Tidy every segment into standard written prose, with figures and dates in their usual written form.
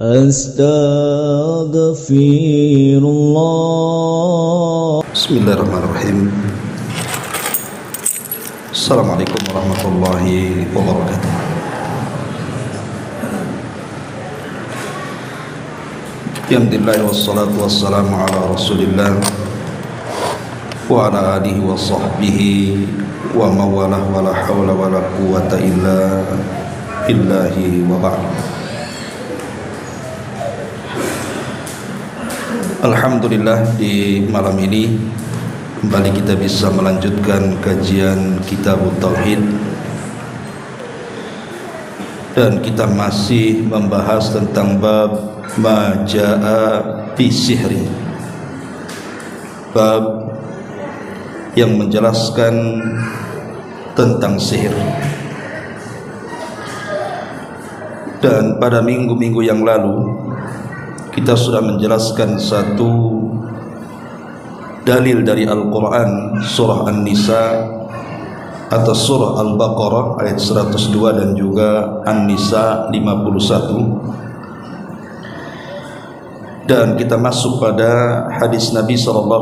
Astaghfirullah. Bismillahirrahmanirrahim. Assalamualaikum warahmatullahi wabarakatuh. Alhamdulillah wassalatu wassalamu ala rasulillah wa ala alihi wa sahbihi wa mawalah wa la hawla wa la quwata illa billahi wa ba'd. Alhamdulillah, di malam ini kembali kita bisa melanjutkan kajian Kitabut Tauhid, dan kita masih membahas tentang bab ma jaa fi sihri, bab yang menjelaskan tentang sihir. Dan pada minggu-minggu yang lalu kita sudah menjelaskan satu dalil dari Al-Quran, surah An-Nisa atau surah Al-Baqarah ayat 102 dan juga An-Nisa 51. Dan kita masuk pada hadis Nabi SAW,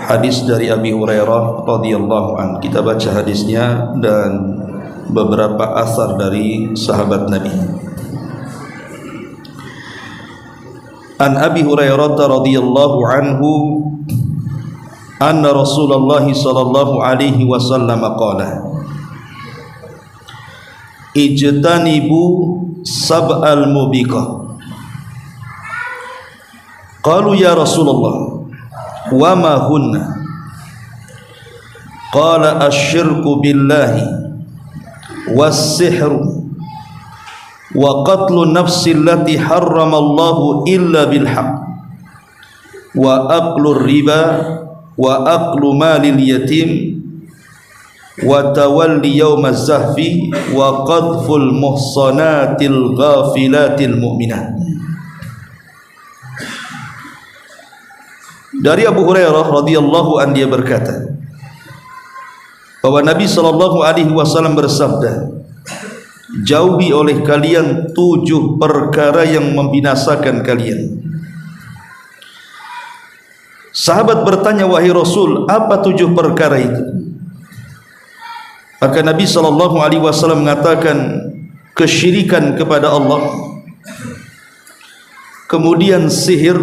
hadis dari Abi Hurairah radhiyallahu anhu. Kita baca hadisnya dan beberapa asar dari sahabat Nabi. An Abi Hurairah radhiyallahu anhu anna Rasulullah sallallahu alaihi wasallam qala ijtanibu sab'al mubiqah. Qalu ya Rasulullah wa ma hunna? Qala asyirku billahi was-sihru wa qatlu nafsi allati harramallahu illa bilhaq wa aqlu riba wa aqlu malil yatim wa tawalli yawmaz zahfi wa qadful muhsanatil ghafilatil mu'minat. Dari Abu Hurairah radhiyallahu anhu, dia berkata bahwa Nabi sallallahu alaihi wasallam bersabda, jauhi oleh kalian 7 perkara yang membinasakan kalian. Sahabat bertanya, wahai Rasul, apa 7 perkara itu? Maka Nabi SAW mengatakan, kesyirikan kepada Allah, kemudian sihir,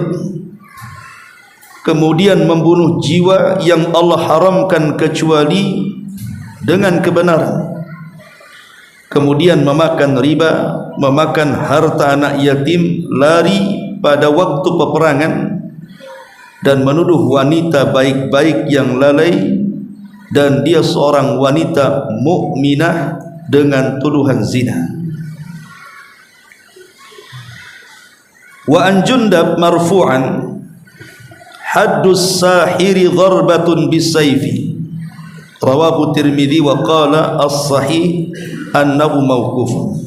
kemudian membunuh jiwa yang Allah haramkan kecuali dengan kebenaran, kemudian memakan riba, memakan harta anak yatim, lari pada waktu peperangan, dan menuduh wanita baik-baik yang lalai dan dia seorang wanita mukminah dengan tuduhan zina. Wa an Jundab marfu'an haddus sahiri dharbatun bisayfi, rawahu Tirmidzi wa qala as-sahih annahu mauqufun.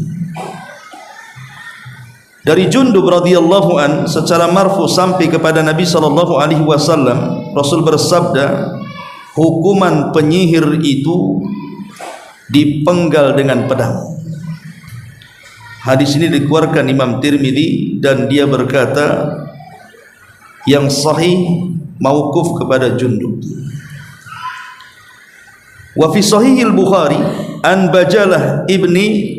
Dari Jundub radhiyallahu an secara marfu sampai kepada Nabi sallallahu alaihi wasallam, Rasul bersabda, hukuman penyihir itu dipenggal dengan pedang. Hadis ini dikeluarkan Imam Tirmidzi dan dia berkata yang sahih mauquf kepada Jundub. Wa fi sahihil Bukhari an Bajalah ibni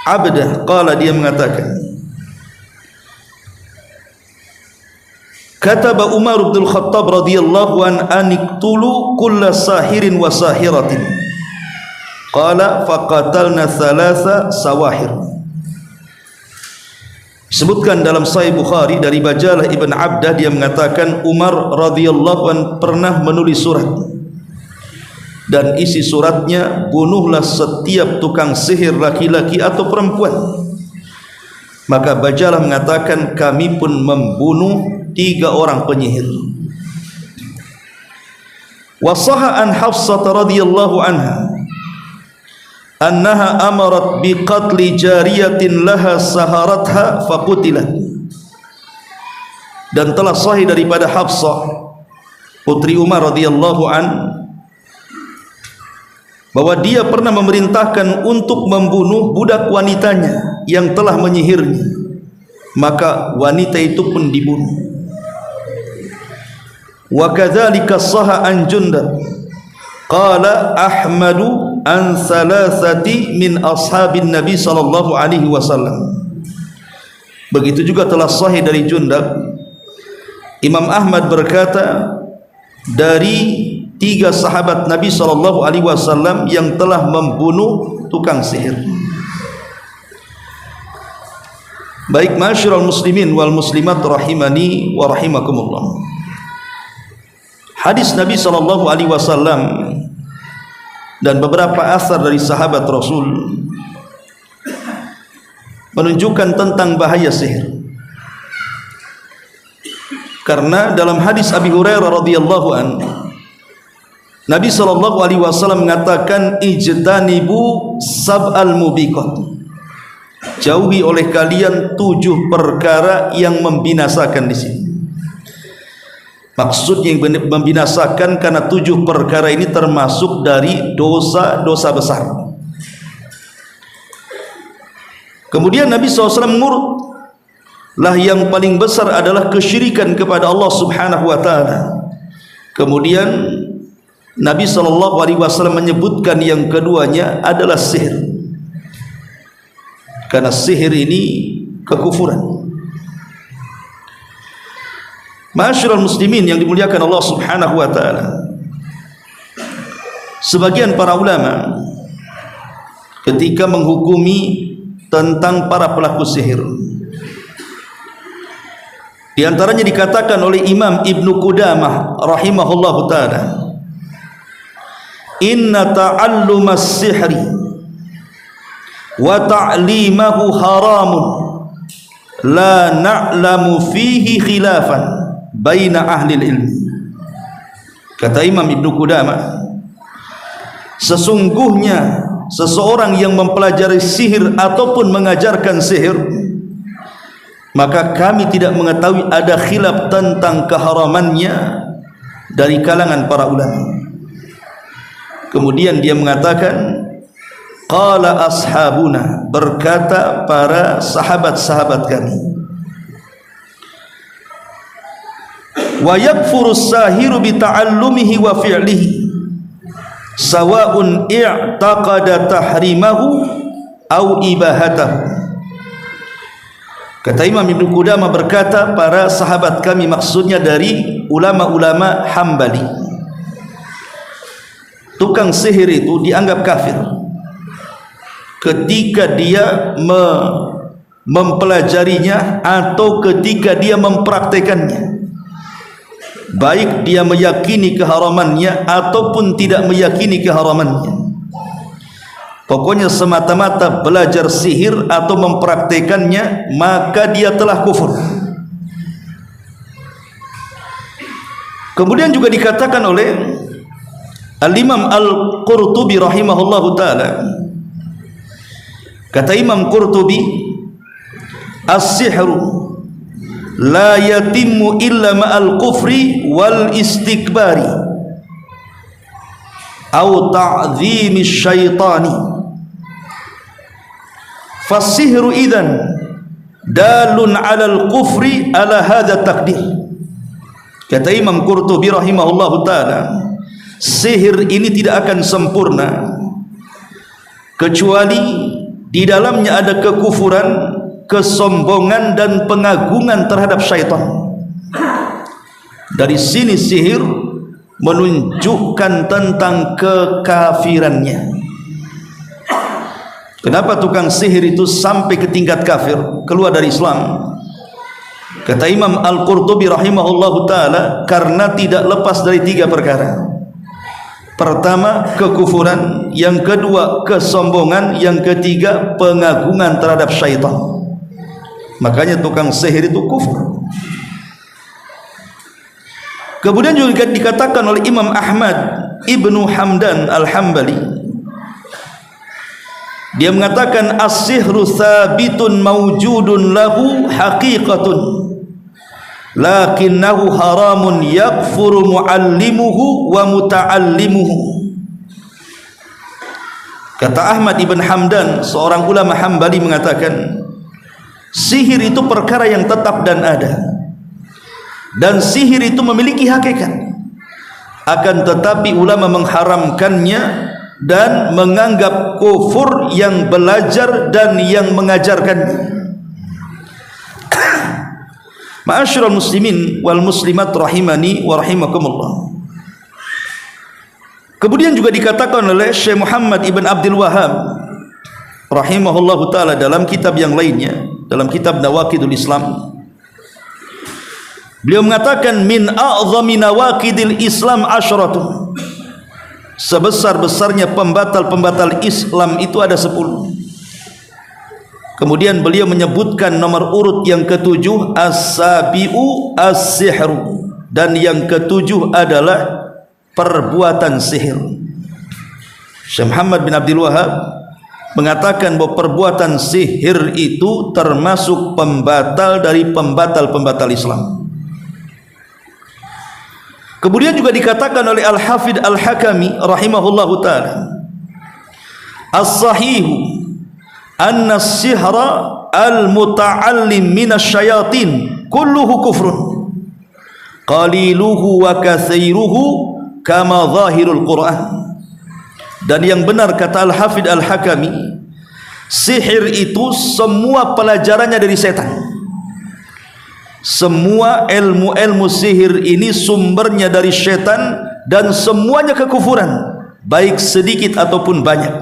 Abdah qala, dia mengatakan, kataba Umar bin Khattab radhiyallahu an iqtulu kulla sahirin wa sahiratin. Qala faqatalna thalatha sawahir. Disebutkan dalam Sahih Bukhari dari Bajalah ibn Abdah, dia mengatakan Umar radhiyallahu an pernah menulis surat, dan isi suratnya, bunuhlah setiap tukang sihir laki-laki atau perempuan. Maka Bajalah mengatakan kami pun membunuh 3 orang penyihir. Wasaha an Hafsah radhiyallahu anha annaha amarat biqatli jariyatin laha saharatha faqutilat. Dan telah sahih daripada Hafsah putri Umar radhiyallahu an bahwa dia pernah memerintahkan untuk membunuh budak wanitanya yang telah menyihirnya, maka wanita itu pun dibunuh. Wa kadzalika sahha an Jundab qala Ahmadu an thalathati min ashabin Nabi sallallahu alaihi wasallam. Begitu juga telah sahih dari Jundab, Imam Ahmad berkata dari 3 sahabat Nabi sallallahu alaihi wasallam yang telah membunuh tukang sihir. Baik, ma'asyiral muslimin wal muslimat rahimani wa rahimakumullah. Hadis Nabi sallallahu alaihi wasallam dan beberapa asar dari sahabat Rasul menunjukkan tentang bahaya sihir. Karena dalam hadis Abi Hurairah radhiyallahu anhu, Nabi sallallahu alaihi wasallam mengatakan ijtanibu sab'al mubiqat. Jauhi oleh kalian 7 perkara yang membinasakan di sini. Maksudnya yang membinasakan karena 7 perkara ini termasuk dari dosa-dosa besar. Kemudian Nabi SAW mengurut, lah yang paling besar adalah kesyirikan kepada Allah Subhanahu wa taala. Kemudian Nabi SAW menyebutkan yang keduanya adalah sihir, karena sihir ini kekufuran. Ma'asyiral muslimin yang dimuliakan Allah Subhanahu wa taala, sebagian para ulama ketika menghukumi tentang para pelaku sihir, di antaranya dikatakan oleh Imam Ibnu Qudamah rahimahullahu taala, inna ta'allumas sihri wa ta'limahu haramun la na'lamu fihi khilafan baina ahli ilmi. Kata Imam Ibnu Qudamah, sesungguhnya seseorang yang mempelajari sihir ataupun mengajarkan sihir, maka kami tidak mengetahui ada khilaf tentang keharamannya dari kalangan para ulama. Kemudian dia mengatakan, qala ashabuna, berkata para sahabat-sahabat kami, wa yakfuru sahiru bi ta'allumihi wa fi'lihi sawa'un i'taqada tahrimahu au ibahatahu. Kata Imam Ibnu Qudamah berkata, para sahabat kami maksudnya dari ulama-ulama Hambali, tukang sihir itu dianggap kafir ketika dia mempelajarinya atau ketika dia mempraktekannya, baik dia meyakini keharamannya ataupun tidak meyakini keharamannya. Pokoknya semata-mata belajar sihir atau mempraktekannya, maka dia telah kufur. Kemudian juga dikatakan oleh Al-Imam Al-Qurtubi rahimahullahu ta'ala, kata Imam Qurtubi, as-sihru la yatimmu illa ma'al kufri wal istikbari au ta'zimi syaitani, fasihru idhan dalun alal kufri ala hadha takdir. Kata Imam Qurtubi rahimahullahu ta'ala, sihir ini tidak akan sempurna kecuali di dalamnya ada kekufuran, kesombongan dan pengagungan terhadap syaitan. Dari sini sihir menunjukkan tentang kekafirannya. Kenapa tukang sihir itu sampai ke tingkat kafir, keluar dari Islam? Kata Imam Al-Qurtubi rahimahullahu ta'ala, karena tidak lepas dari 3 perkara. Pertama, kekufuran, yang kedua kesombongan, yang ketiga pengagungan terhadap syaitan. Makanya tukang sihir itu kufur. Kemudian juga dikatakan oleh Imam Ahmad Ibnu Hamdan Al-Hambali, dia mengatakan as-sihru thabitun mawjudun lahu haqiqatun lakinnahu haramun yakfuru muallimuhu wa muta'allimuhu. Kata Ahmad ibn Hamdan, seorang ulama Hambali, mengatakan sihir itu perkara yang tetap dan ada, dan sihir itu memiliki hakikat. Akan tetapi ulama mengharamkannya dan menganggap kufur yang belajar dan yang mengajarkannya. Ma'asyiral muslimin wal muslimat rahimani wa rahimakumullah. Kemudian juga dikatakan oleh Syekh Muhammad ibn Abdul Wahhab rahimahullahu ta'ala dalam kitab yang lainnya, dalam kitab Nawaqidul Islam, beliau mengatakan min a'zami nawaqidil Islam asyaratun, sebesar-besarnya pembatal-pembatal Islam itu ada 10. Kemudian beliau menyebutkan nomor urut yang ketujuh, as-sabi'u as-sihru, dan yang ketujuh adalah perbuatan sihir. Syekh Muhammad bin Abdul Wahhab mengatakan bahwa perbuatan sihir itu termasuk pembatal dari pembatal-pembatal Islam. Kemudian juga dikatakan oleh Al-Hafidh Al-Hakami rahimahullahu ta'ala, as-sahihu anna as-sihra al-muta'allim minasyayatin kulluhu kufrun qaliluhu wa katsiruhu kama zahirul Quran. Dan yang benar, kata Al-Hafidh Al-Hakami, sihir itu semua pelajarannya dari setan. Semua ilmu-ilmu sihir ini sumbernya dari setan, dan semuanya kekufuran, baik sedikit ataupun banyak,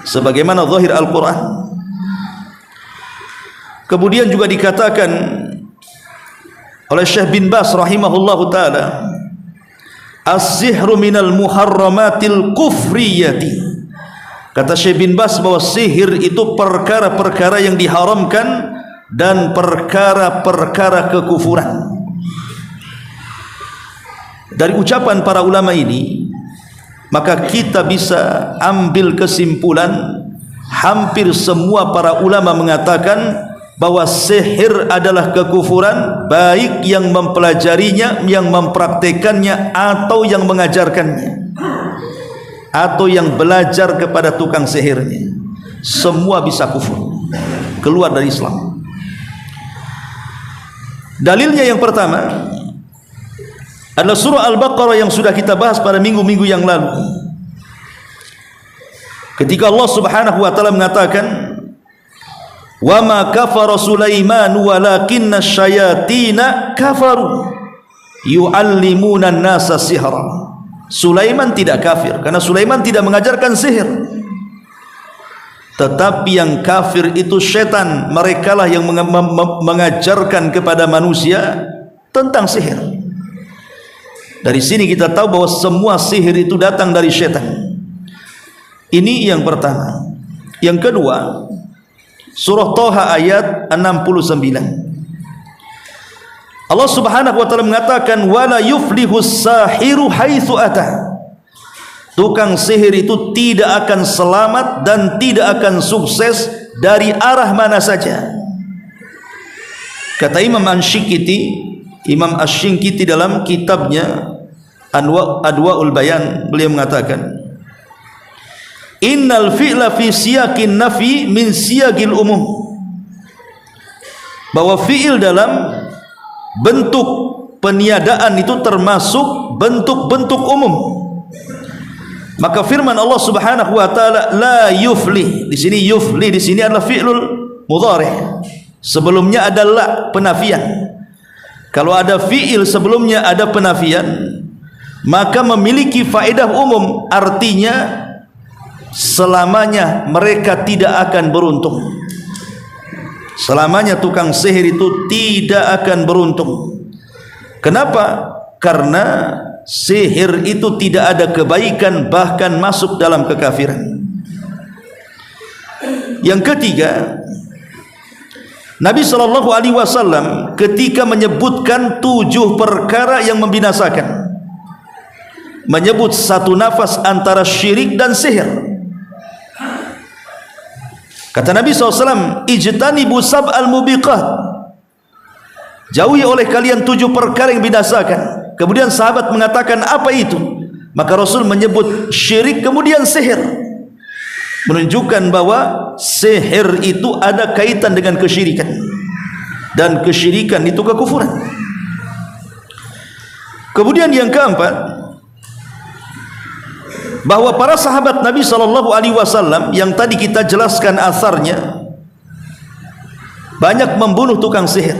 sebagaimana zahir Al-Quran. Kemudian juga dikatakan oleh Syekh bin Baz rahimahullahu ta'ala, as-sihru minal muharramatil kufriyati. Kata Syekh bin Baz bahwa sihir itu perkara-perkara yang diharamkan dan perkara-perkara kekufuran. Dari ucapan para ulama ini, maka kita bisa ambil kesimpulan, hampir semua para ulama mengatakan bahwa sihir adalah kekufuran, baik yang mempelajarinya, yang mempraktekannya, atau yang mengajarkannya, atau yang belajar kepada tukang sihirnya. Semua bisa kufur, keluar dari Islam. Dalilnya yang pertama adalah surah Al-Baqarah yang sudah kita bahas pada minggu-minggu yang lalu, ketika Allah Subhanahu wa ta'ala mengatakan, wa ma kafara Sulaiman walakinna syayatina kafaru yu'allimuna an-nasa sihra. Sulaiman tidak kafir karena Sulaiman tidak mengajarkan sihir, tetapi yang kafir itu setan. Merekalah yang mengajarkan kepada manusia tentang sihir. Dari sini kita tahu bahwa semua sihir itu datang dari setan. Ini yang pertama. Yang kedua, surah Thaha ayat 69. Allah Subhanahu wa ta'ala mengatakan, wala yuflihus sahiru haitsu ata. Tukang sihir itu tidak akan selamat dan tidak akan sukses dari arah mana saja. Kata Imam Asy-Syinkiti dalam kitabnya Adwa'ul Bayan, beliau mengatakan, innal fi'la fi siyaqin nafi min siyaqil umum, bahwa fi'il dalam bentuk peniadaan itu termasuk bentuk-bentuk umum. Maka firman Allah Subhanahu wa taala, la yuflih, di sini yuflih di sini adalah fi'lul mudhari', sebelumnya adalah penafian. Kalau ada fi'il sebelumnya ada penafian, maka memiliki faedah umum, artinya selamanya mereka tidak akan beruntung. Selamanya tukang sihir itu tidak akan beruntung. Kenapa? Karena sihir itu tidak ada kebaikan, bahkan masuk dalam kekafiran. Yang ketiga, Nabi SAW ketika menyebutkan 7 perkara yang membinasakan, menyebut satu nafas antara syirik dan sihir. Kata Nabi SAW, ijtanibu sab'al mubiqat, jauhi oleh kalian 7 perkara yang binasakan. Kemudian sahabat mengatakan, apa itu? Maka Rasul menyebut syirik kemudian sihir. menunjukkan bahwa sihir itu ada kaitan dengan kesyirikan, dan kesyirikan itu kekufuran. Kemudian yang keempat, bahwa para sahabat Nabi SAW yang tadi kita jelaskan asarnya banyak membunuh tukang sihir.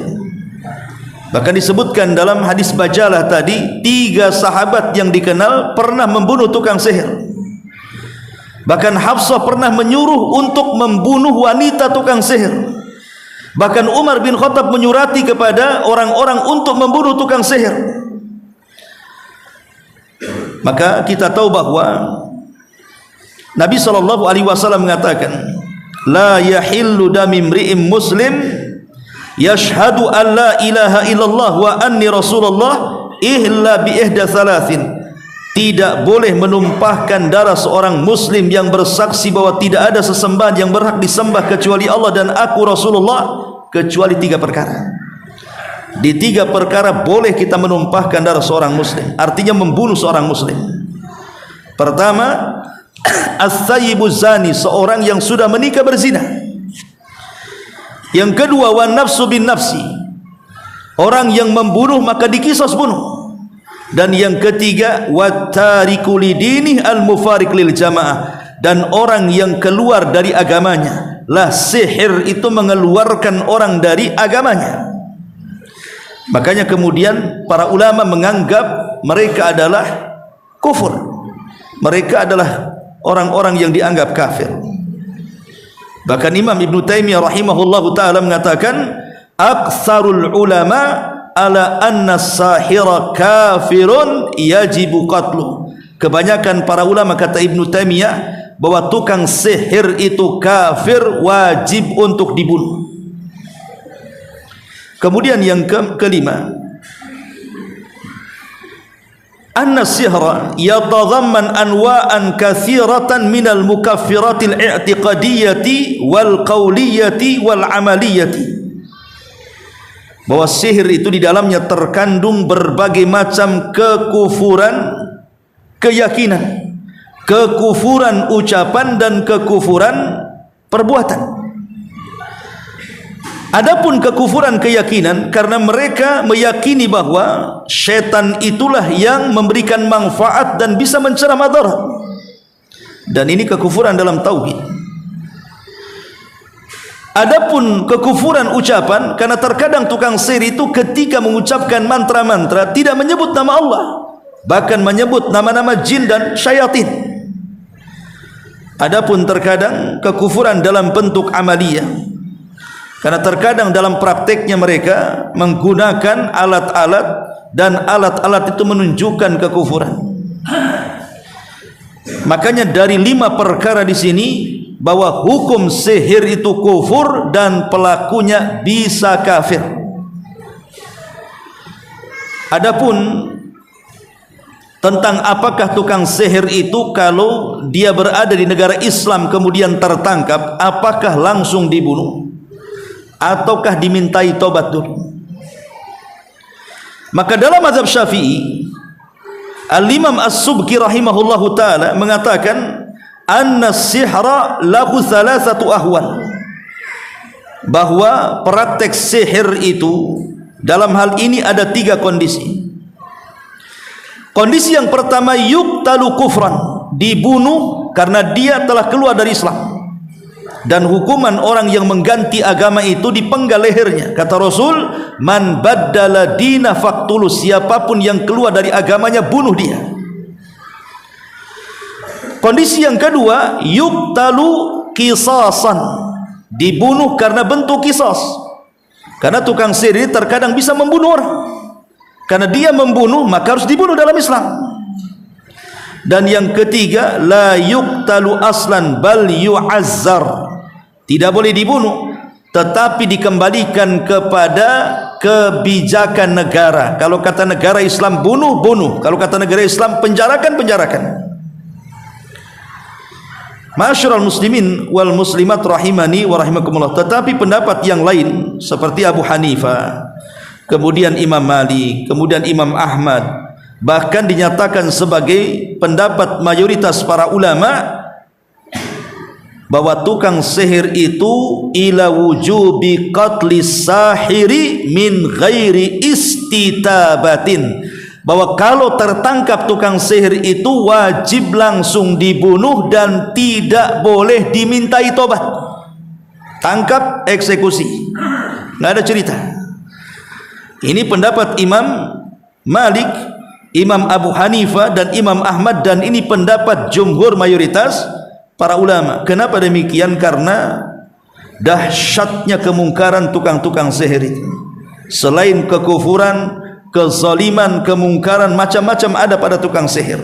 Bahkan disebutkan dalam hadis Bajalah tadi, 3 sahabat yang dikenal pernah membunuh tukang sihir. Bahkan Hafsah pernah menyuruh untuk membunuh wanita tukang sihir. Bahkan Umar bin Khattab menyurati kepada orang-orang untuk membunuh tukang sihir. Maka kita tahu bahwa Nabi SAW mengatakan, la yahillu dami imri'in muslim yashhadu an la ilaha illallah wa anni rasulullah illa bi ihda thalathin. Tidak boleh menumpahkan darah seorang muslim yang bersaksi bahwa tidak ada sesembahan yang berhak disembah kecuali Allah dan aku Rasulullah, kecuali 3 perkara. Di 3 perkara boleh kita menumpahkan darah seorang muslim, artinya membunuh seorang muslim. Pertama, as-sayyibu zani, seorang yang sudah menikah berzina. Yang kedua, wan nafsu bin nafsi, orang yang membunuh maka dikisos bunuh. Dan yang ketiga, wattariku lidinih al-mufariq lil jamaah, dan orang yang keluar dari agamanya. Lah, sihir itu mengeluarkan orang dari agamanya. Makanya kemudian para ulama menganggap mereka adalah kufur. Mereka adalah orang-orang yang dianggap kafir. Bahkan Imam Ibn Taimiyah rahimahullahu ta'ala mengatakan, aktsarul ulama ala anna sahira kafirun yajibu qatluh. Kebanyakan para ulama, kata Ibnu Taimiyah, bahwa tukang sihir itu kafir, wajib untuk dibunuh. Kemudian yang kelima, anna sihra yatadhamman anwa'an katsiratan minal mukaffiratil i'tiqadiyyati wal qawliyyati wal amaliyyati, bahwa sihir itu di dalamnya terkandung berbagai macam kekufuran keyakinan, kekufuran ucapan dan kekufuran perbuatan. Adapun kekufuran keyakinan, karena mereka meyakini bahwa syaitan itulah yang memberikan manfaat dan bisa mencegah madarat, dan ini kekufuran dalam tauhid. Adapun kekufuran ucapan, karena terkadang tukang sihir itu ketika mengucapkan mantra-mantra tidak menyebut nama Allah, bahkan menyebut nama-nama jin dan syaitan. Adapun terkadang kekufuran dalam bentuk amaliyah, karena terkadang dalam prakteknya mereka menggunakan alat-alat, dan alat-alat itu menunjukkan kekufuran. Makanya dari 5 perkara di sini, bahwa hukum sihir itu kufur dan pelakunya bisa kafir. Adapun tentang apakah tukang sihir itu kalau dia berada di negara Islam kemudian tertangkap, apakah langsung dibunuh ataukah dimintai tobat dulu? Maka dalam mazhab Syafi'i, Al-Imam As-Subki rahimahullahu ta'ala mengatakan, anna sihra lahu thalathatu ahwal, bahwa praktek sihir itu dalam hal ini ada 3 kondisi. Kondisi yang pertama, yuqtalu kufran, dibunuh karena dia telah keluar dari Islam, dan hukuman orang yang mengganti agama itu dipenggal lehernya. Kata Rasul, man baddala dina faqtulu, siapapun yang keluar dari agamanya bunuh dia. Kondisi yang kedua, yuqtalu qisasan, dibunuh karena bentuk qisas. Karena tukang sihir terkadang bisa membunuh orang, karena dia membunuh maka harus dibunuh dalam Islam. Dan yang ketiga, la yuqtalu aslan bal yu'azzar, tidak boleh dibunuh tetapi dikembalikan kepada kebijakan negara. Kalau kata negara Islam bunuh, bunuh. Kalau kata negara Islam penjarakan, penjarakan. Ma'asyiral muslimin wal muslimat rahimani wa rahimakumullah. Tetapi pendapat yang lain seperti Abu Hanifah, kemudian Imam Malik, kemudian Imam Ahmad, bahkan dinyatakan sebagai pendapat mayoritas para ulama, bahwa tukang sihir itu ila wujubi qatlis sahiri min ghairi istitabatin, bahwa kalau tertangkap tukang sihir itu wajib langsung dibunuh dan tidak boleh dimintai tobat. Tangkap, eksekusi, nggak ada cerita. Ini pendapat Imam Malik, Imam Abu Hanifah dan Imam Ahmad, dan ini pendapat jumhur mayoritas para ulama. Kenapa demikian? Karena dahsyatnya kemungkaran tukang-tukang sihir itu. Selain kekufuran, kezaliman, kemungkaran, macam-macam ada pada tukang sihir.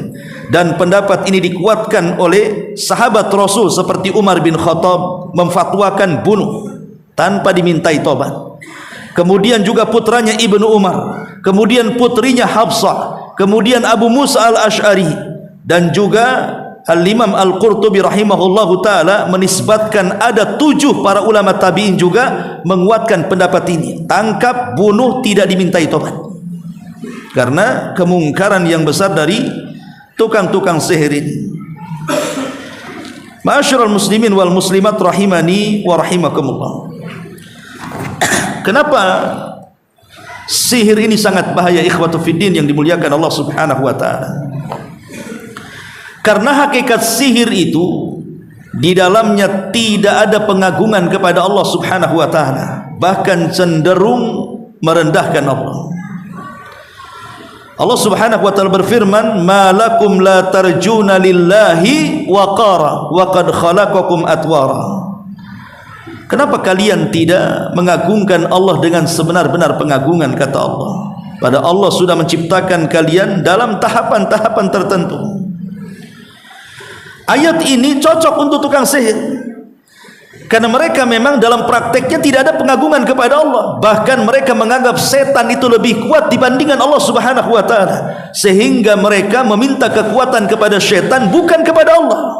Dan pendapat ini dikuatkan oleh sahabat Rasul seperti Umar bin Khattab, memfatwakan bunuh tanpa dimintai tobat. Kemudian juga putranya Ibnu Umar, kemudian putrinya Hafsah, kemudian Abu Musa al-Ash'ari, dan juga Al-Imam Al-Qurtubi rahimahullahu ta'ala menisbatkan ada 7 para ulama tabi'in juga menguatkan pendapat ini. Tangkap, bunuh, tidak dimintai tobat, karena kemungkaran yang besar dari tukang-tukang sihir ini. Ma'asyiral muslimin wal muslimat rahimani wa rahimakumullah. Kenapa sihir ini sangat bahaya, ikhwatu fiddin yang dimuliakan Allah subhanahu wa ta'ala? Karena hakikat sihir itu di dalamnya tidak ada pengagungan kepada Allah subhanahu wa ta'ala, bahkan cenderung merendahkan Allah. Allah subhanahu wa ta'ala berfirman, ma lakum la tarjuna lillahi waqara wa qad khalaqakum atwara. Kenapa kalian tidak mengagungkan Allah dengan sebenar-benar pengagungan, kata Allah. Padahal Allah sudah menciptakan kalian dalam tahapan-tahapan tertentu. Ayat ini cocok untuk tukang sihir, karena mereka memang dalam prakteknya tidak ada pengagungan kepada Allah. Bahkan mereka menganggap setan itu lebih kuat dibandingkan Allah subhanahu wa ta'ala, sehingga mereka meminta kekuatan kepada setan bukan kepada Allah.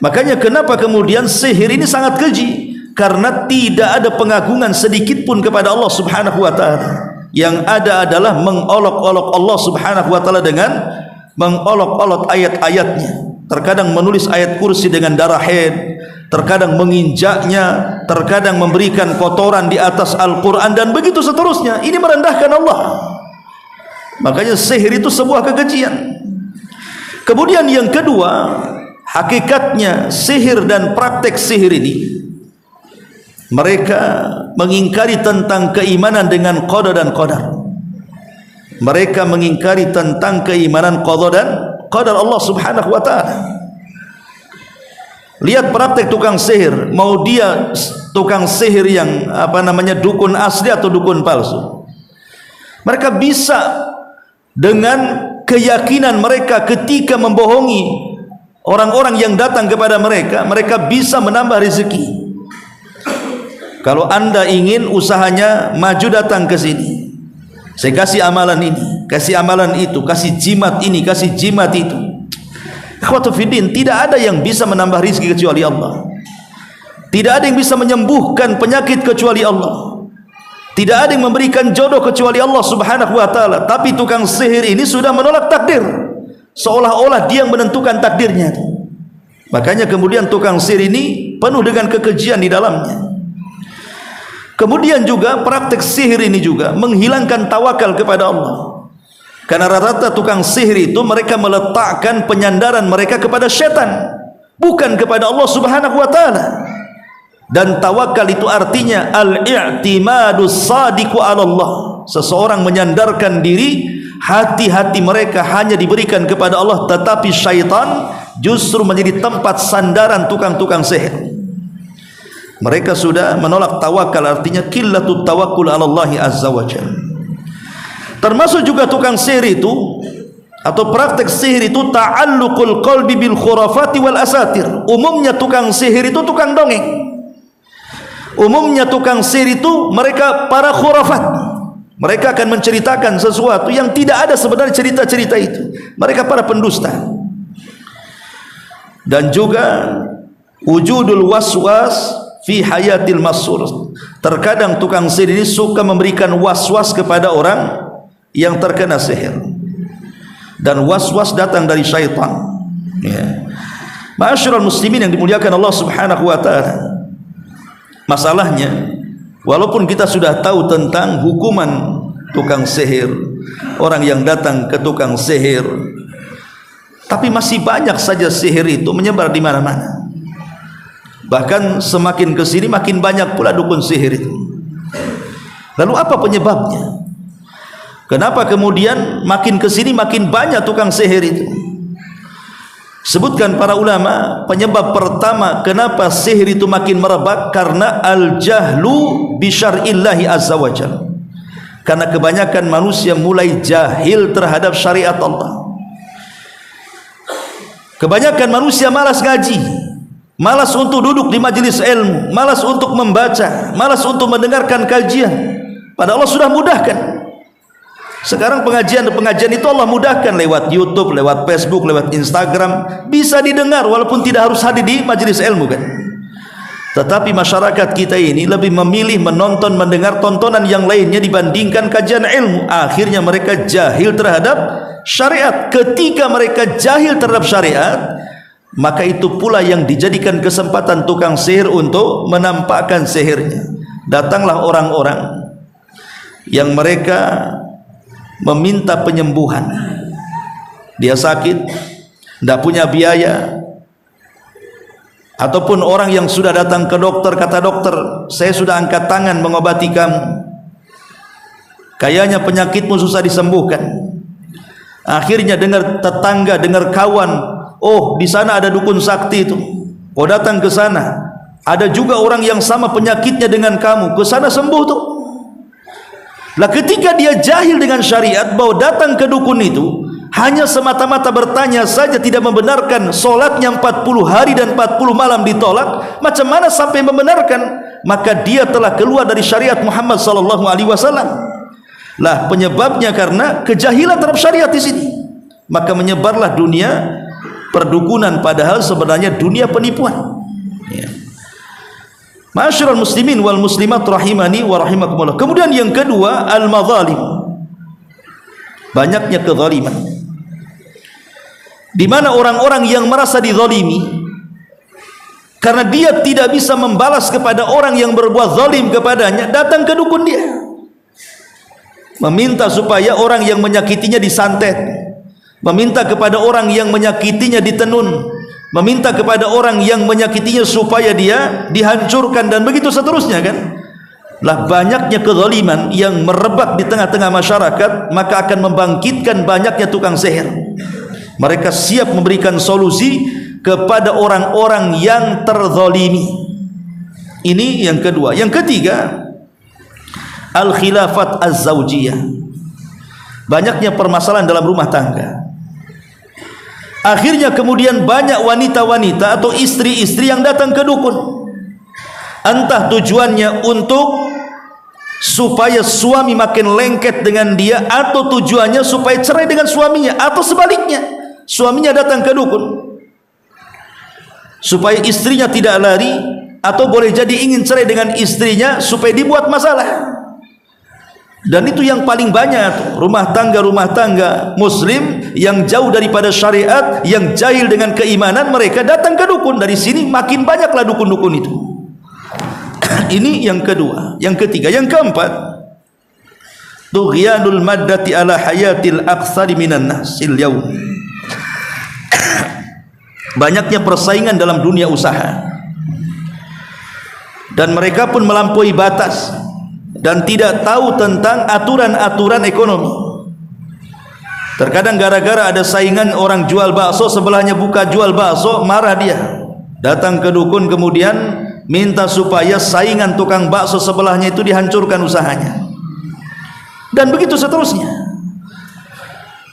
Makanya kenapa kemudian sihir ini sangat keji, karena tidak ada pengagungan sedikit pun kepada Allah subhanahu wa ta'ala. Yang ada adalah mengolok-olok Allah subhanahu wa ta'ala dengan mengolok-olok ayat-ayatnya. Terkadang menulis ayat kursi dengan darah haid, terkadang menginjaknya, terkadang memberikan kotoran di atas Al-Quran, dan begitu seterusnya. Ini merendahkan Allah. Makanya sihir itu sebuah kekejian. Kemudian yang kedua, hakikatnya sihir dan praktek sihir ini, mereka mengingkari tentang keimanan dengan qada dan qadar. Mereka mengingkari tentang keimanan qada dan qadar Allah subhanahu wa ta'ala. Lihat praktek tukang sihir, mau dia tukang sihir yang dukun asli atau dukun palsu, mereka bisa dengan keyakinan mereka ketika membohongi orang-orang yang datang kepada mereka, mereka bisa menambah rezeki. Kalau anda ingin usahanya maju, datang ke sini, saya kasih amalan ini, kasih amalan itu, kasih jimat ini, kasih jimat itu. Ikhwatu fiddin, tidak ada yang bisa menambah rezeki kecuali Allah. Tidak ada yang bisa menyembuhkan penyakit kecuali Allah. Tidak ada yang memberikan jodoh kecuali Allah subhanahu wa ta'ala. Tapi tukang sihir ini sudah menolak takdir, seolah-olah dia yang menentukan takdirnya. Makanya kemudian tukang sihir ini penuh dengan kekejian di dalamnya. Kemudian juga praktek sihir ini juga menghilangkan tawakal kepada Allah. Karena rata-rata tukang sihir itu mereka meletakkan penyandaran mereka kepada syaitan, bukan kepada Allah subhanahu wa ta'ala. Dan tawakal itu artinya al-i'timadus sadiqu ala Allah. Seseorang menyandarkan diri, hati-hati mereka hanya diberikan kepada Allah, tetapi syaitan justru menjadi tempat sandaran tukang-tukang sihir. Mereka sudah menolak tawakal, artinya qillatut tawakkul ala Allah azza wa jalla. Termasuk juga tukang sihir itu atau praktek sihir itu ta'alluqul qalbi bil khurafati wal asatir. Umumnya tukang sihir itu tukang dongeng. Umumnya tukang sihir itu mereka para khurafat. Mereka akan menceritakan sesuatu yang tidak ada sebenarnya cerita-cerita itu. Mereka para pendusta. Dan juga wujudul waswas fi hayatil masur. Terkadang tukang sihir ini suka memberikan waswas kepada orang yang terkena sihir, dan waswas datang dari syaitan, ya. Ma'asyiral muslimin yang dimuliakan Allah Subhanahu wa taala, masalahnya walaupun kita sudah tahu tentang hukuman tukang sihir, orang yang datang ke tukang sihir, tapi masih banyak saja sihir itu menyebar di mana-mana. Bahkan semakin ke sini makin banyak pula dukun sihir itu. Lalu apa penyebabnya? Kenapa kemudian makin ke sini makin banyak tukang sihir itu? Sebutkan para ulama, penyebab pertama kenapa sihir itu makin merebak karena al-jahlu bi syar'illahi azza wajalla. Karena kebanyakan manusia mulai jahil terhadap syariat Allah. Kebanyakan manusia malas ngaji, malas untuk duduk di majelis ilmu, malas untuk membaca, malas untuk mendengarkan kajian. Padahal Allah sudah mudahkan. Sekarang pengajian itu Allah mudahkan lewat YouTube, lewat Facebook, lewat Instagram, bisa didengar walaupun tidak harus hadir di majelis ilmu kan. Tetapi masyarakat kita ini lebih memilih menonton, mendengar tontonan yang lainnya dibandingkan kajian ilmu. Akhirnya mereka jahil terhadap syariat. Ketika mereka jahil terhadap syariat, maka itu pula yang dijadikan kesempatan tukang sihir untuk menampakkan sihirnya. Datanglah orang-orang yang mereka meminta penyembuhan. Dia sakit, tidak punya biaya. Ataupun orang yang sudah datang ke dokter, kata dokter, saya sudah angkat tangan mengobati kamu, kayaknya penyakitmu susah disembuhkan. Akhirnya dengar tetangga, dengar kawan, oh di sana ada dukun sakti itu, oh datang ke sana, ada juga orang yang sama penyakitnya dengan kamu, ke sana sembuh tuh. Lah ketika dia jahil dengan syariat, bahwa datang ke dukun itu hanya semata-mata bertanya saja, tidak membenarkan solatnya 40 hari dan 40 malam ditolak, macam mana sampai membenarkan? Maka dia telah keluar dari syariat Muhammad sallallahu alaihi wasallam. Lah penyebabnya karena kejahilan terhadap syariat di sini. Maka menyebarlah dunia perdukunan, padahal sebenarnya dunia penipuan. Ya. Ma'asyiral muslimin wal muslimat rahimani wa rahimakumullah. Kemudian yang kedua, al-madzalim. Banyaknya kezaliman. Di mana orang-orang yang merasa dizalimi karena dia tidak bisa membalas kepada orang yang berbuat zalim kepadanya, datang ke dukun dia, meminta supaya orang yang menyakitinya disantet, meminta kepada orang yang menyakitinya ditenun, meminta kepada orang yang menyakitinya supaya dia dihancurkan, dan begitu seterusnya kan. Lah banyaknya kezaliman yang merebak di tengah-tengah masyarakat, maka akan membangkitkan banyaknya tukang sihir. Mereka siap memberikan solusi kepada orang-orang yang terzalimi. Ini yang kedua. Yang ketiga, al-khilafat az-zawjiyah. Banyaknya permasalahan dalam rumah tangga. Akhirnya kemudian banyak wanita-wanita atau istri-istri yang datang ke dukun. Entah tujuannya untuk supaya suami makin lengket dengan dia, atau tujuannya supaya cerai dengan suaminya, atau sebaliknya, suaminya datang ke dukun supaya istrinya tidak lari, atau boleh jadi ingin cerai dengan istrinya supaya dibuat masalah. Dan itu yang paling banyak, rumah tangga muslim yang jauh daripada syariat, yang jahil dengan keimanan, mereka datang ke dukun. Dari sini makin banyaklah dukun-dukun itu. Ini yang kedua. Yang ketiga, yang keempat, tughyanul maddati ala hayatil aktsari minan nasil yaum. Banyaknya persaingan dalam dunia usaha, dan mereka pun melampaui batas dan tidak tahu tentang aturan-aturan ekonomi. Terkadang gara-gara ada saingan orang jual bakso, sebelahnya buka jual bakso, marah dia, datang ke dukun, kemudian minta supaya saingan tukang bakso sebelahnya itu dihancurkan usahanya, dan begitu seterusnya.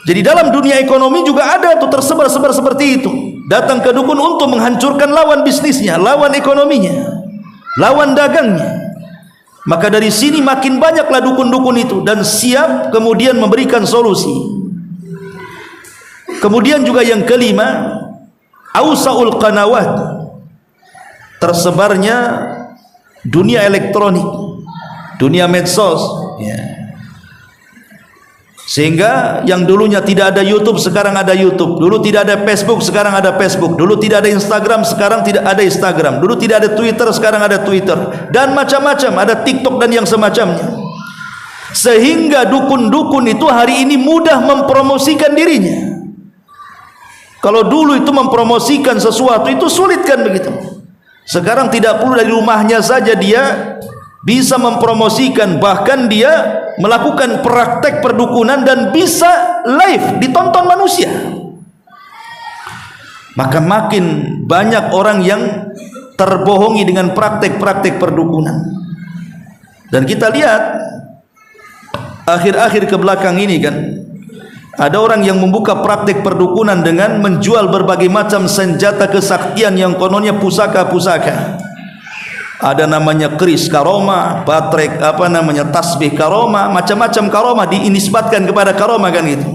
Jadi dalam dunia ekonomi juga ada tuh tersebar-sebar seperti itu, datang ke dukun untuk menghancurkan lawan bisnisnya, lawan ekonominya, lawan dagangnya. Maka dari sini makin banyaklah dukun-dukun itu, dan siap kemudian memberikan solusi. Kemudian juga yang kelima, ausaul qanawat, tersebarnya dunia elektronik, dunia medsos, ya. Sehingga yang dulunya tidak ada YouTube sekarang ada YouTube, dulu tidak ada Facebook sekarang ada Facebook, dulu tidak ada Instagram sekarang tidak ada Instagram, dulu tidak ada Twitter sekarang ada Twitter, dan macam-macam, ada TikTok dan yang semacamnya. Sehingga dukun-dukun itu hari ini mudah mempromosikan dirinya. Kalau dulu itu mempromosikan sesuatu itu sulit kan begitu. Sekarang tidak perlu dari rumahnya saja dia bisa mempromosikan, bahkan dia melakukan praktek perdukunan dan bisa live ditonton manusia. Maka makin banyak orang yang terbohongi dengan praktek-praktek perdukunan. Dan kita lihat akhir-akhir ke belakang ini kan, ada orang yang membuka praktek perdukunan dengan menjual berbagai macam senjata kesaktian yang kononnya pusaka-pusaka. Ada namanya keris karoma, batrek tasbih karoma, macam-macam karoma dinisbatkan kepada karoma kan itu.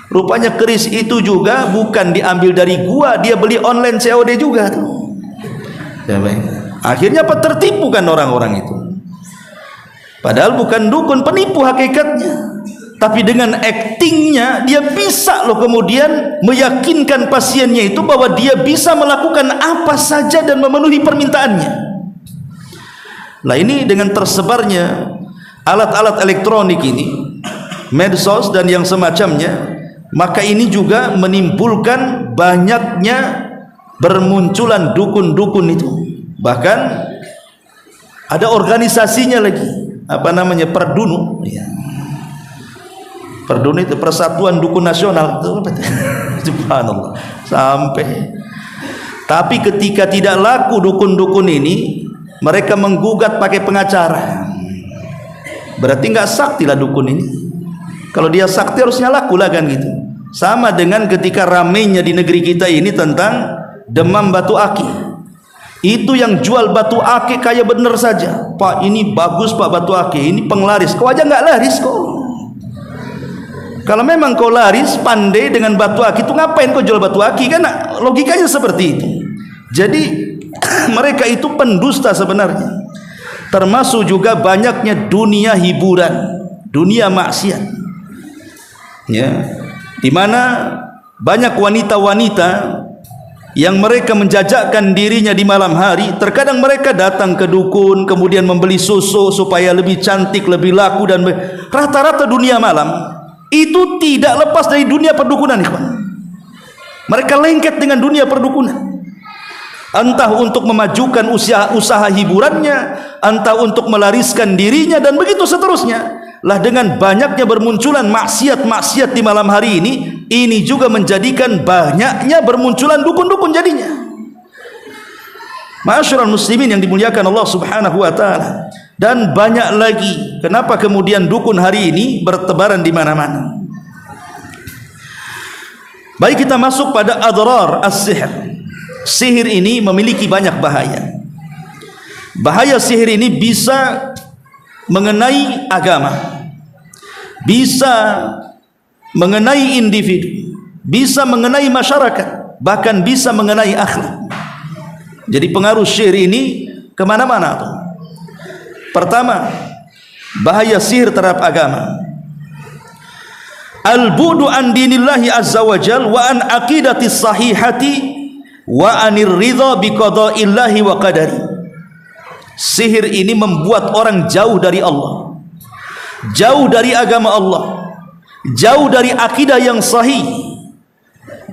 Rupanya keris itu juga bukan diambil dari gua, dia beli online COD juga tuh. Akhirnya apa, tertipu kan orang-orang itu. Padahal bukan dukun, penipu hakikatnya. Tapi dengan aktingnya dia bisa loh kemudian meyakinkan pasiennya itu bahwa dia bisa melakukan apa saja dan memenuhi permintaannya. Nah ini dengan tersebarnya alat-alat elektronik ini, medsos dan yang semacamnya, maka ini juga menimbulkan banyaknya bermunculan dukun-dukun itu. Bahkan ada organisasinya lagi, Perdunu ya. Perdunu itu Persatuan Dukun Nasional. Subhanallah. Sampai. Tapi ketika tidak laku dukun-dukun ini, mereka menggugat pakai pengacara. Berarti nggak sakti lah dukun ini. Kalau dia sakti harusnya laku lah kan gitu. Sama dengan ketika ramainya di negeri kita ini tentang demam batu akik. Itu yang jual batu akik kayak bener saja. Pak ini bagus pak batu akik, ini penglaris. Kau aja nggak laris kok. Kalau memang kau laris pandai dengan batu akik itu ngapain kau jual batu akik? Kan logikanya seperti itu. Jadi mereka itu pendusta sebenarnya. Termasuk juga banyaknya dunia hiburan, dunia maksiat. Ya, di mana banyak wanita-wanita yang mereka menjajakkan dirinya di malam hari. Terkadang mereka datang ke dukun, kemudian membeli susu supaya lebih cantik, lebih laku, dan rata-rata dunia malam itu tidak lepas dari dunia perdukunan, ikhwan. Mereka lengket dengan dunia perdukunan. Entah untuk memajukan usaha hiburannya, entah untuk melariskan dirinya, dan begitu seterusnya. Lah dengan banyaknya bermunculan maksiat-maksiat di malam hari ini juga menjadikan banyaknya bermunculan dukun-dukun jadinya. Ma'asyiral muslimin yang dimuliakan Allah Subhanahu wa taala. Dan banyak lagi. Kenapa kemudian dukun hari ini bertebaran di mana-mana? Baik, kita masuk pada adrar as-sihr. Sihir ini memiliki banyak bahaya. Bahaya sihir ini bisa mengenai agama, bisa mengenai individu, bisa mengenai masyarakat, bahkan bisa mengenai akhlak. Jadi pengaruh sihir ini kemana-mana tuh. Pertama, bahaya sihir terhadap agama. Al-bu'du an dinillahi azza wa jal wa an aqidatis sahihati wa anir ridha bi qada'illahi wa qadari. Sihir ini membuat orang jauh dari Allah, jauh dari agama Allah, jauh dari akidah yang sahih,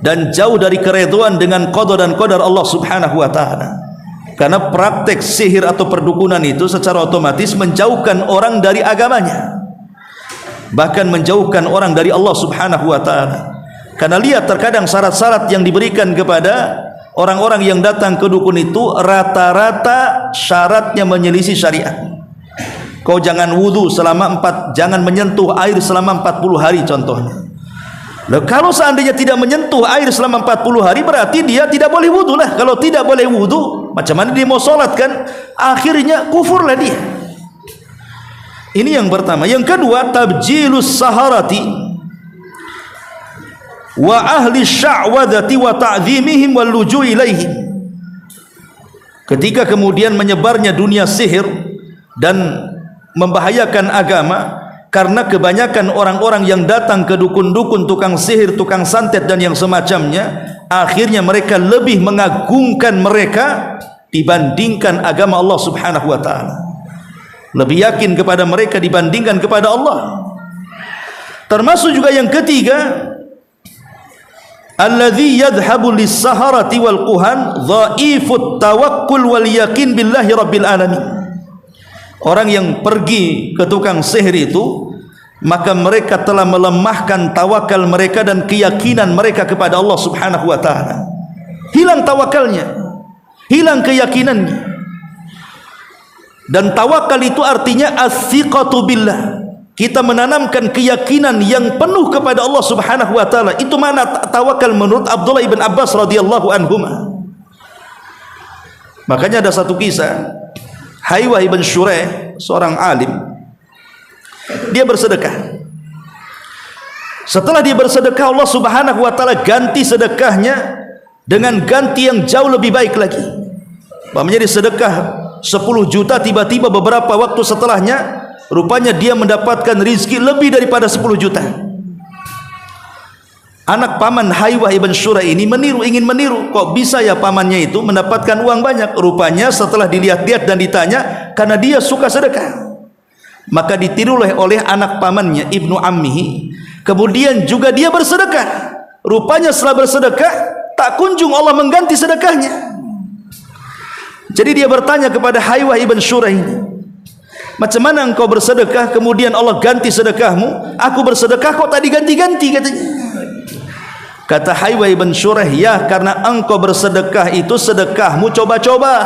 dan jauh dari keridhaan dengan qada dan qadar Allah Subhanahu wa taala. Karena praktek sihir atau perdukunan itu secara otomatis menjauhkan orang dari agamanya, bahkan menjauhkan orang dari Allah Subhanahu wa taala. Karena lihat terkadang syarat-syarat yang diberikan kepada orang-orang yang datang ke dukun itu rata-rata syaratnya menyelisih syariat. Kau jangan wudu selama jangan menyentuh air selama 40 hari contohnya. Loh, kalau seandainya tidak menyentuh air selama 40 hari berarti dia tidak boleh wudu lah. Kalau tidak boleh wudu, macam mana dia mau sholat kan? Akhirnya kufur lah dia. Ini yang pertama. Yang kedua, tabjilus saharati wa ahli sya'wadati wa ta'zimihim wal luju' ilaihim. Ketika kemudian menyebarnya dunia sihir dan membahayakan agama, karena kebanyakan orang-orang yang datang ke dukun-dukun, tukang sihir, tukang santet dan yang semacamnya, akhirnya mereka lebih mengagungkan mereka dibandingkan agama Allah Subhanahu wa taala. Lebih yakin kepada mereka dibandingkan kepada Allah. Termasuk juga yang ketiga, alladzi yadhhabu lis-saharati wal quhan dhaifut tawakkul wal yakin billahi rabbil alamin. Orang yang pergi ke tukang sihir itu, maka mereka telah melemahkan tawakal mereka dan keyakinan mereka kepada Allah Subhanahu wa taala. Hilang tawakalnya, hilang keyakinannya. Dan tawakal itu artinya as-siqatu billah. Kita menanamkan keyakinan yang penuh kepada Allah Subhanahu wa taala. Itu mana tawakal menurut Abdullah ibn Abbas radhiyallahu anhuma. Makanya ada satu kisah, Haywah ibn Shuraih, seorang alim, dia bersedekah. Setelah dia bersedekah, Allah Subhanahu wa taala ganti sedekahnya dengan ganti yang jauh lebih baik lagi. Umpamanya dia sedekah 10 juta, tiba-tiba beberapa waktu setelahnya rupanya dia mendapatkan rizki lebih daripada 10 juta. Anak paman Haywah ibn Shuraih ini ingin meniru. Kok bisa ya pamannya itu mendapatkan uang banyak? Rupanya setelah dilihat-lihat dan ditanya, karena dia suka sedekah. Maka ditirulah oleh anak pamannya, ibnu ammihi. Kemudian juga dia bersedekah. Rupanya setelah bersedekah, tak kunjung Allah mengganti sedekahnya. Jadi dia bertanya kepada Haywah ibn Shuraih ini, macam mana engkau bersedekah kemudian Allah ganti sedekahmu? Aku bersedekah kok tak diganti-ganti, katanya. Kata Haywah ibn Shuraih, ya karena engkau bersedekah itu sedekahmu coba-coba,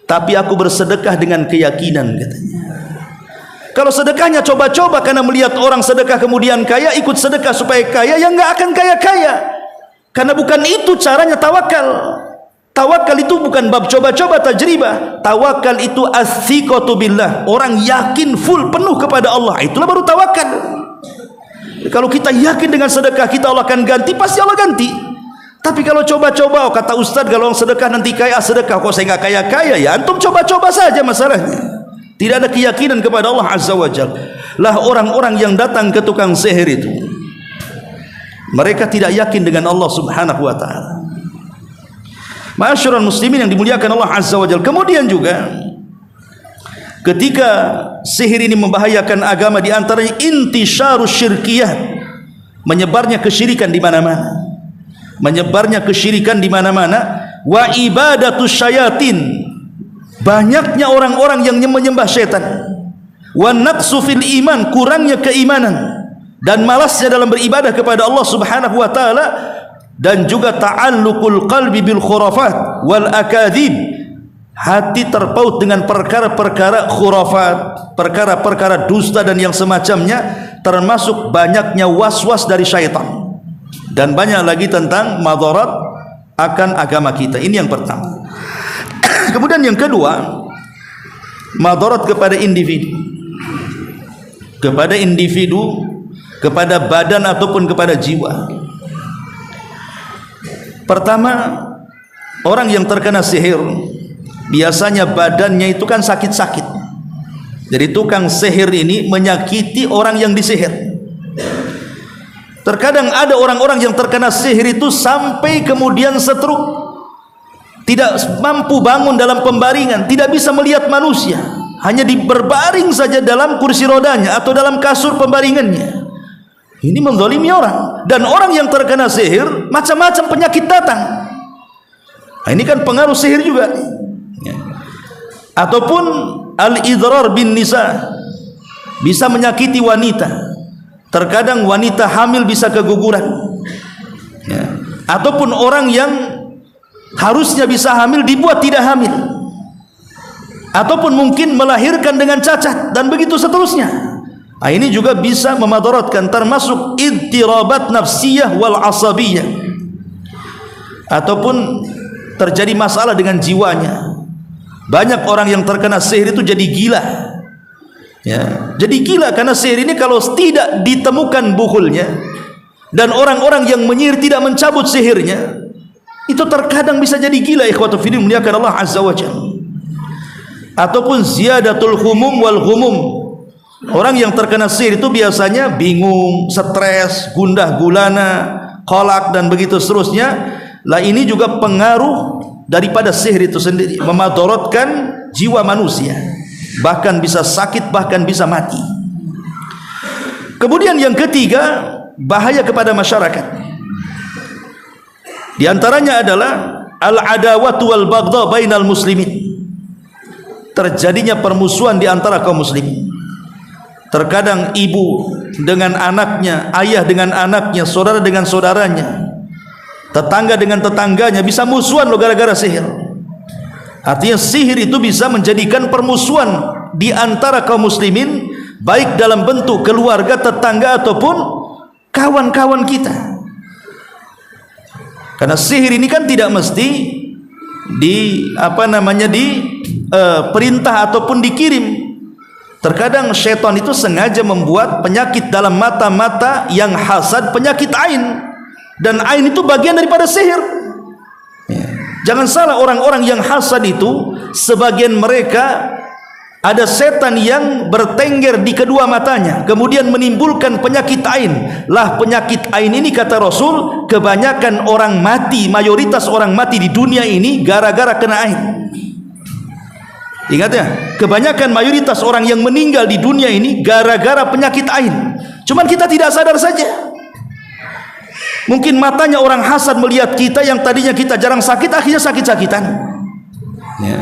tapi aku bersedekah dengan keyakinan, katanya. Kalau sedekahnya coba-coba karena melihat orang sedekah kemudian kaya, ikut sedekah supaya kaya, ya enggak akan kaya-kaya. Karena bukan itu caranya tawakal. Tawakal itu bukan bab coba-coba tajribah. Tawakal itu as-siqatu billah. Orang yakin full penuh kepada Allah. Itulah baru tawakal. Kalau kita yakin dengan sedekah kita Allah akan ganti, pasti Allah ganti. Tapi kalau coba-coba, kata Ustaz, kalau orang sedekah nanti kaya, sedekah kok saya enggak kaya-kaya, ya antum coba-coba saja masalahnya. Tidak ada keyakinan kepada Allah Azza wa Jalla. Lah orang-orang yang datang ke tukang sihir itu, mereka tidak yakin dengan Allah Subhanahu wa taala. Ma'asyiral muslimin yang dimuliakan Allah Azza wa Jalla. Kemudian juga ketika sihir ini membahayakan agama, di antaranya intisyarus syirkiyah, menyebarnya kesyirikan di mana-mana. Menyebarnya kesyirikan di mana-mana, wa ibadatus syayatin, banyaknya orang-orang yang menyembah syaitan, wa naqsu fil iman, kurangnya keimanan dan malasnya dalam beribadah kepada Allah Subhanahu wa taala, dan juga ta'alluqul qalbi bil khurafat wal akadzib, hati terpaut dengan perkara-perkara khurafat, perkara-perkara dusta dan yang semacamnya, termasuk banyaknya was-was dari syaitan, dan banyak lagi tentang madarat akan agama kita. Ini yang pertama. Kemudian yang kedua, madarat kepada individu, kepada badan ataupun kepada jiwa. Pertama, orang yang terkena sihir biasanya badannya itu kan sakit-sakit. Jadi tukang sihir ini menyakiti orang yang disihir. Terkadang ada orang-orang yang terkena sihir itu sampai kemudian stroke, tidak mampu bangun dalam pembaringan, tidak bisa melihat manusia, hanya berbaring saja dalam kursi rodanya atau dalam kasur pembaringannya. Ini menzalimi orang. Dan orang yang terkena sihir, macam-macam penyakit datang. Nah, ini kan pengaruh sihir juga. Ataupun al-idrar bin nisa, bisa menyakiti wanita. Terkadang wanita hamil bisa keguguran. Ataupun orang yang harusnya bisa hamil dibuat tidak hamil. Ataupun mungkin melahirkan dengan cacat, dan begitu seterusnya. Nah, ini juga bisa memadaratkan, termasuk ittirabat nafsiyah wal asabiyah. Ataupun terjadi masalah dengan jiwanya. Banyak orang yang terkena sihir itu jadi gila. Ya, jadi gila karena sihir ini kalau tidak ditemukan buhulnya, dan orang-orang yang menyihir tidak mencabut sihirnya, itu terkadang bisa jadi gila. Ikhwatu fillah muliakan Allah Azza wa Jalla. Ataupun ziyadatul humum wal humum, Orang yang terkena sihir itu biasanya bingung, stres, gundah gulana, kolak dan begitu seterusnya. Lah ini juga pengaruh daripada sihir itu sendiri, memadorotkan jiwa manusia, bahkan bisa sakit, bahkan bisa mati. Kemudian yang ketiga, bahaya kepada masyarakat. Di antaranya adalah al-adawatu wal baghdha bainal muslimin. Terjadinya permusuhan di antara kaum muslimin. Terkadang ibu dengan anaknya, ayah dengan anaknya, saudara dengan saudaranya, tetangga dengan tetangganya bisa musuhan loh gara-gara sihir. Artinya sihir itu bisa menjadikan permusuhan di antara kaum muslimin, baik dalam bentuk keluarga, tetangga ataupun kawan-kawan kita. Karena sihir ini kan tidak mesti perintah ataupun dikirim. Terkadang syaitan itu sengaja membuat penyakit dalam mata-mata yang hasad, penyakit ain, dan ain itu bagian daripada sihir. Jangan salah, orang-orang yang hasad itu sebagian mereka ada setan yang bertengger di kedua matanya, kemudian menimbulkan penyakit ain. Lah penyakit ain ini kata Rasul, kebanyakan orang mati, mayoritas orang mati di dunia ini gara-gara kena ain. Ingat ya, kebanyakan mayoritas orang yang meninggal di dunia ini gara-gara penyakit ain. Cuman kita tidak sadar saja. Mungkin matanya orang hasad melihat kita yang tadinya kita jarang sakit, akhirnya sakit-sakitan. Ya.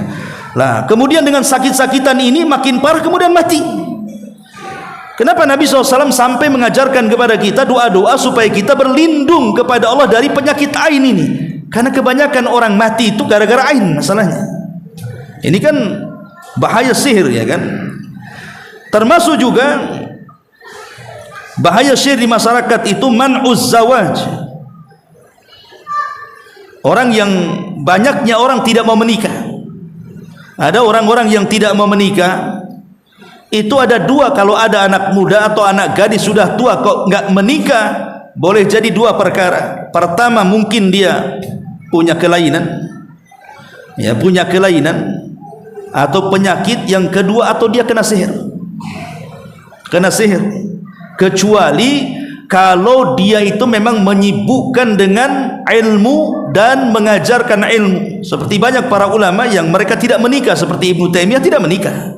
Lah, kemudian dengan sakit-sakitan ini makin parah, kemudian mati. Kenapa Nabi SAW sampai mengajarkan kepada kita doa-doa supaya kita berlindung kepada Allah dari penyakit ain ini? Karena kebanyakan orang mati itu gara-gara ain masalahnya. Ini kan bahaya sihir, ya kan? Termasuk juga bahaya sihir di masyarakat itu man'uz zawaj. Orang yang banyaknya orang tidak mau menikah. Ada orang-orang yang tidak mau menikah. Itu ada dua, kalau ada anak muda atau anak gadis sudah tua kok nggak menikah, boleh jadi dua perkara. Pertama, mungkin dia punya kelainan, ya, punya kelainan atau penyakit. Yang kedua, atau dia kena sihir. Kena sihir. Kecuali kalau dia itu memang menyibukkan dengan ilmu dan mengajarkan ilmu. Seperti banyak para ulama yang mereka tidak menikah, seperti Ibnu Taimiyah tidak menikah.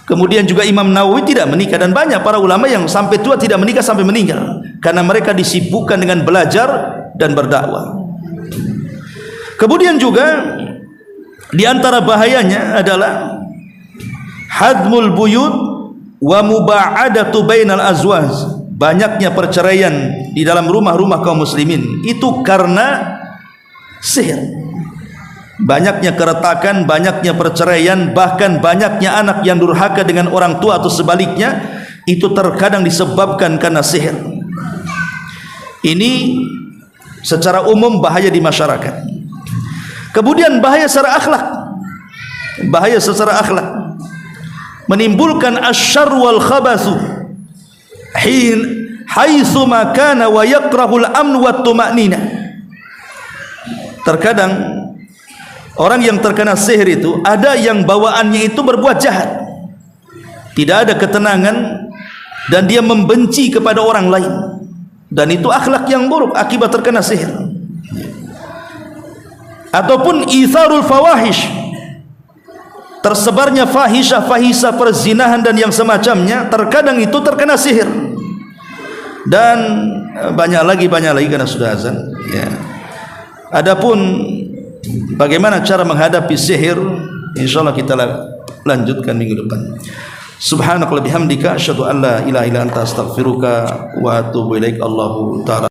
Kemudian juga Imam Nawawi tidak menikah, dan banyak para ulama yang sampai tua tidak menikah sampai meninggal karena mereka disibukkan dengan belajar dan berdakwah. Kemudian juga di antara bahayanya adalah hadmul buyut wa muba'adatu bainal azwaj. Banyaknya perceraian di dalam rumah-rumah kaum muslimin itu karena sihir. Banyaknya keretakan, banyaknya perceraian, bahkan banyaknya anak yang durhaka dengan orang tua atau sebaliknya, itu terkadang disebabkan karena sihir. Ini secara umum bahaya di masyarakat. Kemudian bahaya secara akhlak. Bahaya secara akhlak, menimbulkan asyarr wal khabatsu haitsu ma kana wa yakrahul amn wat tuma'nina. Terkadang orang yang terkena sihir itu ada yang bawaannya itu berbuat jahat, tidak ada ketenangan, dan dia membenci kepada orang lain, dan itu akhlak yang buruk akibat terkena sihir. Ataupun itharul fawahish, tersebarnya fahisha perzinahan dan yang semacamnya, terkadang itu terkena sihir. Dan banyak lagi karena sudah azan, ya. Adapun bagaimana cara menghadapi sihir, insyaallah kita lanjutkan minggu depan. Subhanakallahumma bihamdika asyhadu an la ilaha illa anta astaghfiruka wa atubu ilaik. Allahu ta'ala